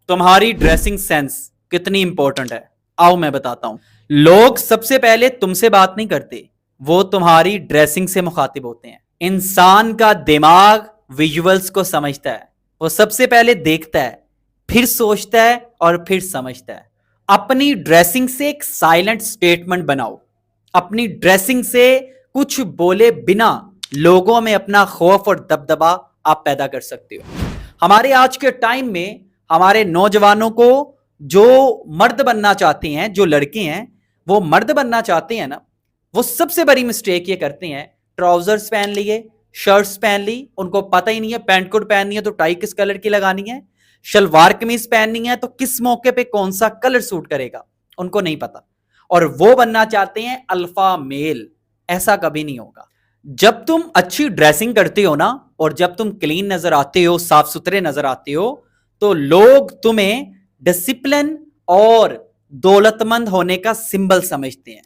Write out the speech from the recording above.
तुम्हारी dressing sense कितनी important है, आओ मैं बताता हूं। लोग सबसे पहले तुमसे बात नहीं करते, वो तुम्हारी ड्रेसिंग से मुखातिब होते हैं। इंसान का दिमाग विजुअल्स को समझता है, वो सबसे पहले देखता है, फिर सोचता है और फिर समझता है। अपनी ड्रेसिंग से एक साइलेंट स्टेटमेंट बनाओ। अपनी ड्रेसिंग से कुछ बोले बिना लोगों में अपना खौफ और दबदबा आप पैदा कर सकते हो। हमारे आज के टाइम में हमारे नौजवानों को जो मर्द बनना चाहते हैं, जो लड़के हैं वो मर्द बनना चाहते हैं ना, वो सबसे बड़ी मिस्टेक ये करते हैं, ट्राउजर्स पहन लिए, शर्ट्स पहन ली, उनको पता ही नहीं है पैंट कोट पहननी है तो टाई किस कलर की लगानी है, शलवार कमीज पहननी है तो किस मौके पे कौन सा कलर सूट करेगा, उनको नहीं पता। और वो बनना चाहते हैं अल्फा मेल। ऐसा कभी नहीं होगा। जब तुम अच्छी ड्रेसिंग करते हो ना, और जब तुम क्लीन नजर आते हो, साफ सुथरे नजर आते हो, तो लोग तुम्हें डिसिप्लिन और दौलतमंद होने का सिंबल समझते हैं।